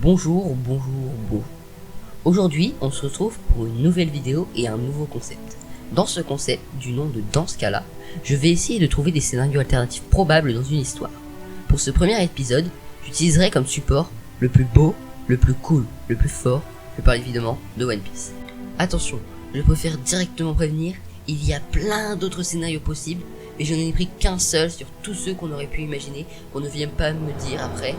Bonjour. Aujourd'hui, on se retrouve pour une nouvelle vidéo et un nouveau concept. Dans ce concept, du nom de Dans ce cas-là, je vais essayer de trouver des scénarios alternatifs probables dans une histoire. Pour ce premier épisode, j'utiliserai comme support le plus beau, le plus cool, le plus fort, je parle évidemment de One Piece. Attention, je préfère directement prévenir, il y a plein d'autres scénarios possibles, mais je n'en ai pris qu'un seul sur tous ceux qu'on aurait pu imaginer, pour ne vienne pas me dire après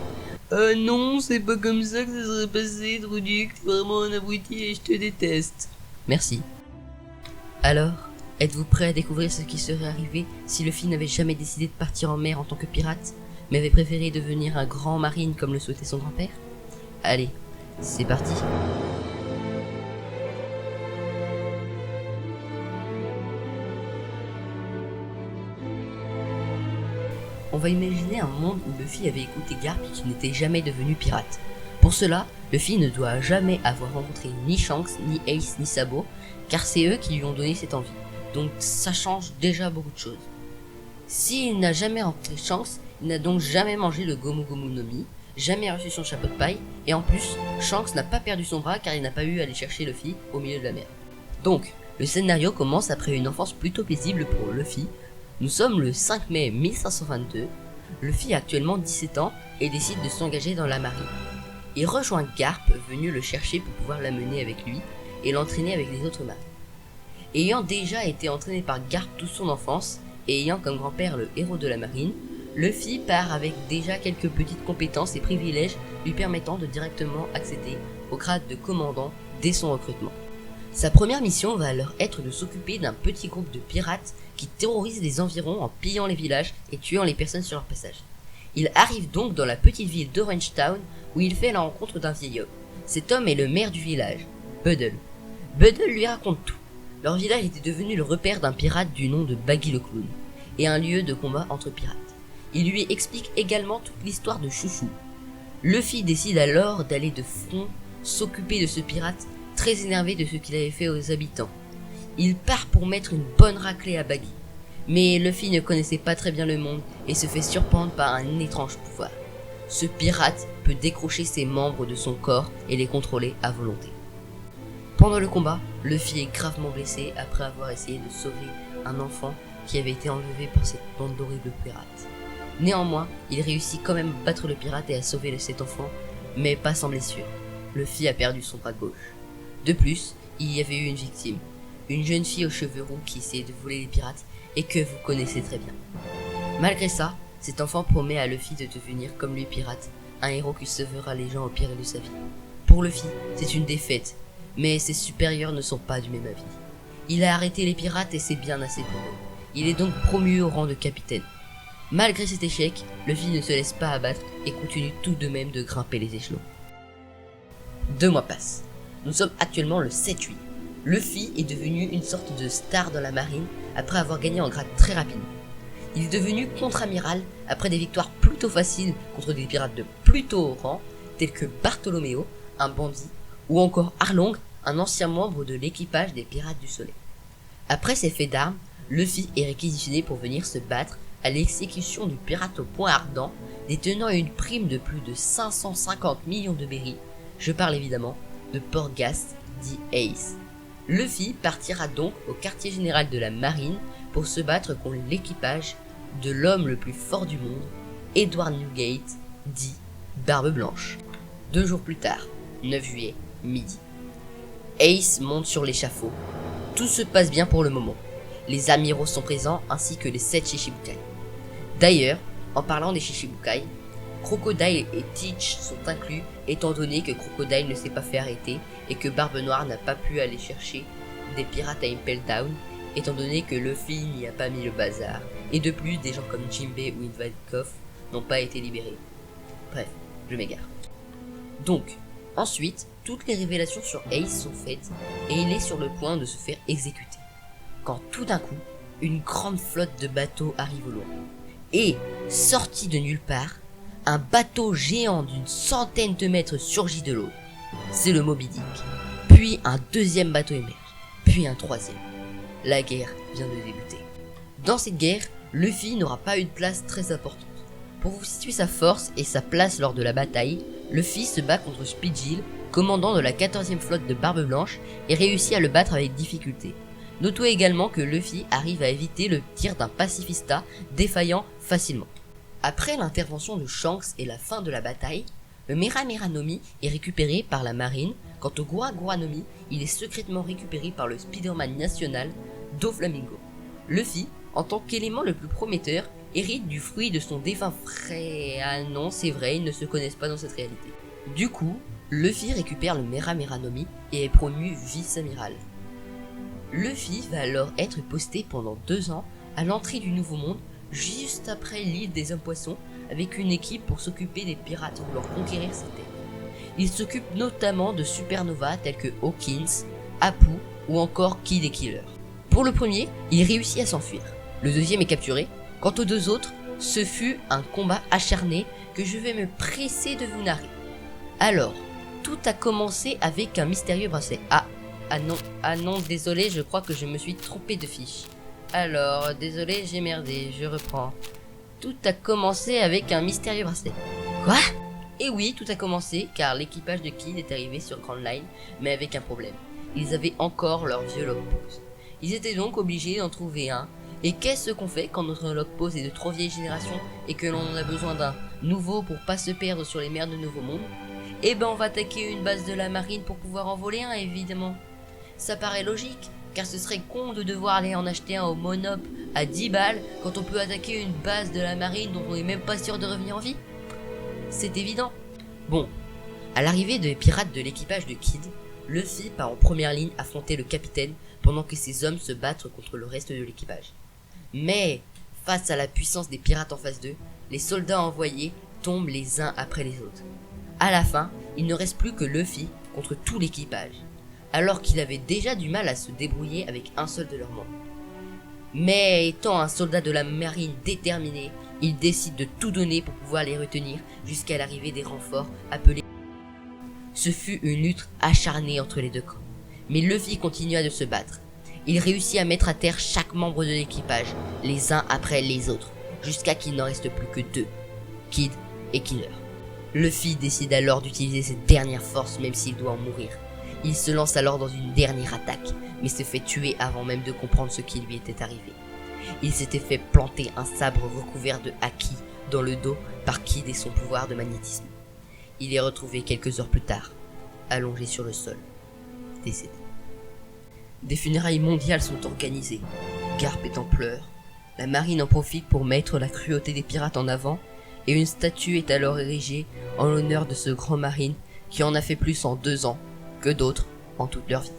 non, c'est pas comme ça que ça serait passé, Truduc, t'es vraiment un abruti et je te déteste. Merci. Alors, êtes-vous prêt à découvrir ce qui serait arrivé si Luffy n'avait jamais décidé de partir en mer en tant que pirate, mais avait préféré devenir un grand marine comme le souhaitait son grand-père? Allez, c'est parti. On va imaginer un monde où Luffy avait écouté Garp et qu'il n'était jamais devenu pirate. Pour cela, Luffy ne doit jamais avoir rencontré ni Shanks, ni Ace, ni Sabo, car c'est eux qui lui ont donné cette envie. Donc ça change déjà beaucoup de choses. S'il n'a jamais rencontré Shanks, il n'a donc jamais mangé le Gomu Gomu no Mi, jamais reçu son chapeau de paille, et en plus, Shanks n'a pas perdu son bras car il n'a pas eu à aller chercher Luffy au milieu de la mer. Donc, le scénario commence après une enfance plutôt paisible pour Luffy. Nous sommes le 5 mai 1522, Luffy a actuellement 17 ans et décide de s'engager dans la marine. Il rejoint Garp, venu le chercher pour pouvoir l'amener avec lui et l'entraîner avec les autres marins. Ayant déjà été entraîné par Garp toute son enfance et ayant comme grand-père le héros de la marine, Luffy part avec déjà quelques petites compétences et privilèges lui permettant de directement accéder au grade de commandant dès son recrutement. Sa première mission va alors être de s'occuper d'un petit groupe de pirates qui terrorisent les environs en pillant les villages et tuant les personnes sur leur passage. Il arrive donc dans la petite ville d'Orange Town où il fait la rencontre d'un vieil homme. Cet homme est le maire du village, Buddle. Buddle lui raconte tout. Leur village était devenu le repère d'un pirate du nom de Baggy le Clown et un lieu de combat entre pirates. Il lui explique également toute l'histoire de Chouchou. Luffy décide alors d'aller de front s'occuper de ce pirate très énervé de ce qu'il avait fait aux habitants. Il part pour mettre une bonne raclée à Baggy. Mais Luffy ne connaissait pas très bien le monde et se fait surprendre par un étrange pouvoir. Ce pirate peut décrocher ses membres de son corps et les contrôler à volonté. Pendant le combat, Luffy est gravement blessé après avoir essayé de sauver un enfant qui avait été enlevé par cette bande d'horribles pirates. Néanmoins, il réussit quand même à battre le pirate et à sauver cet enfant, mais pas sans blessure. Luffy a perdu son bras gauche. De plus, il y avait eu une victime, une jeune fille aux cheveux roux qui essayait de voler les pirates et que vous connaissez très bien. Malgré ça, cet enfant promet à Luffy de devenir comme lui pirate, un héros qui sauvera les gens au péril de sa vie. Pour Luffy, c'est une défaite, mais ses supérieurs ne sont pas du même avis. Il a arrêté les pirates et c'est bien assez pour eux. Il est donc promu au rang de capitaine. Malgré cet échec, Luffy ne se laisse pas abattre et continue tout de même de grimper les échelons. 2 mois passent. Nous sommes actuellement le 7 juillet. Luffy est devenu une sorte de star dans la marine après avoir gagné en grade très rapidement. Il est devenu contre-amiral après des victoires plutôt faciles contre des pirates de plutôt haut rang, tels que Bartolomeo, un bandit, ou encore Arlong, un ancien membre de l'équipage des pirates du soleil. Après ces faits d'armes, Luffy est réquisitionné pour venir se battre à l'exécution du pirate au poing ardent, détenant une prime de plus de 550 millions de berries. Je parle évidemment de Portghast, dit Ace. Luffy partira donc au quartier général de la marine pour se battre contre l'équipage de l'homme le plus fort du monde, Edward Newgate, dit Barbe Blanche. 2 jours plus tard, 9 juillet, midi. Ace monte sur l'échafaud. Tout se passe bien pour le moment. Les amiraux sont présents ainsi que les 7 Shichibukai. D'ailleurs, en parlant des Shichibukai, Crocodile et Teach sont inclus étant donné que Crocodile ne s'est pas fait arrêter et que Barbe Noire n'a pas pu aller chercher des pirates à Impel Down étant donné que Luffy n'y a pas mis le bazar et de plus des gens comme Jinbei ou Ivankov n'ont pas été libérés. Bref, je m'égare. Donc, ensuite, toutes les révélations sur Ace sont faites et il est sur le point de se faire exécuter. Quand tout d'un coup, une grande flotte de bateaux arrive au loin. Et, sorti de nulle part, un bateau géant d'une centaine de mètres surgit de l'eau. C'est le Moby Dick. Puis un deuxième bateau émerge. Puis un troisième. La guerre vient de débuter. Dans cette guerre, Luffy n'aura pas une place très importante. Pour vous situer sa force et sa place lors de la bataille, Luffy se bat contre Speedgill, commandant de la 14e flotte de Barbe Blanche, et réussit à le battre avec difficulté. Notons également que Luffy arrive à éviter le tir d'un pacifista, défaillant facilement. Après l'intervention de Shanks et la fin de la bataille, le Mera Mera no Mi est récupéré par la marine. Quant au Gura Gura no Mi, il est secrètement récupéré par le Spider-Man national, Doflamingo. Luffy, en tant qu'élément le plus prometteur, hérite du fruit de son défunt frère. Ah non, c'est vrai, ils ne se connaissent pas dans cette réalité. Du coup, Luffy récupère le Mera Mera no Mi et est promu vice-amiral. Luffy va alors être posté pendant 2 ans à l'entrée du Nouveau Monde, juste après l'île des Hommes Poissons, avec une équipe pour s'occuper des pirates voulant conquérir ces terres. Il s'occupe notamment de supernovas tels que Hawkins, Apu ou encore Kid et Killer. Pour le premier, il réussit à s'enfuir. Le deuxième est capturé. Quant aux 2 autres, ce fut un combat acharné que je vais me presser de vous narrer. Alors, tout a commencé avec un mystérieux bracelet. Ah non, désolé, je crois que je me suis trompé de fiche. Alors, désolé, j'ai merdé, je reprends. Tout a commencé avec un mystérieux bracelet. Quoi? Et oui, tout a commencé car l'équipage de Kid est arrivé sur Grand Line, mais avec un problème. Ils avaient encore leur vieux logpost. Ils étaient donc obligés d'en trouver un. Et qu'est-ce qu'on fait quand notre logpost est de trop vieille génération et que l'on en a besoin d'un nouveau pour pas se perdre sur les mers de Nouveau Monde? Eh ben on va attaquer une base de la marine pour pouvoir en voler un, évidemment. Ça paraît logique, car ce serait con de devoir aller en acheter un au Monop à 10 balles quand on peut attaquer une base de la marine dont on est même pas sûr de revenir en vie. C'est évident. Bon, à l'arrivée des pirates de l'équipage de Kid, Luffy part en première ligne affronter le capitaine pendant que ses hommes se battent contre le reste de l'équipage. Mais, face à la puissance des pirates en phase 2, les soldats envoyés tombent les uns après les autres. À la fin, il ne reste plus que Luffy contre tout l'équipage, alors qu'il avait déjà du mal à se débrouiller avec un seul de leurs membres. Mais étant un soldat de la marine déterminé, il décide de tout donner pour pouvoir les retenir jusqu'à l'arrivée des renforts appelés. Ce fut une lutte acharnée entre les 2 camps, mais Luffy continua de se battre. Il réussit à mettre à terre chaque membre de l'équipage, les uns après les autres, jusqu'à qu'il n'en reste plus que 2, Kid et Killer. Luffy décide alors d'utiliser ses dernières forces même s'il doit en mourir. Il se lance alors dans une dernière attaque, mais se fait tuer avant même de comprendre ce qui lui était arrivé. Il s'était fait planter un sabre recouvert de haki dans le dos par Kid et son pouvoir de magnétisme. Il est retrouvé quelques heures plus tard, allongé sur le sol, décédé. Des funérailles mondiales sont organisées. Garp est en pleurs. La marine en profite pour mettre la cruauté des pirates en avant, et une statue est alors érigée en l'honneur de ce grand marine qui en a fait plus en 2 ans que d'autres en toute leur vie.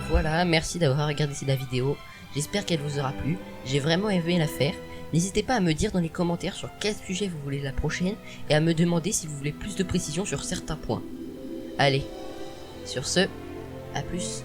Voilà, merci d'avoir regardé la vidéo. J'espère qu'elle vous aura plu. J'ai vraiment aimé la faire. N'hésitez pas à me dire dans les commentaires sur quel sujet vous voulez la prochaine et à me demander si vous voulez plus de précision sur certains points. Allez, sur ce, à plus.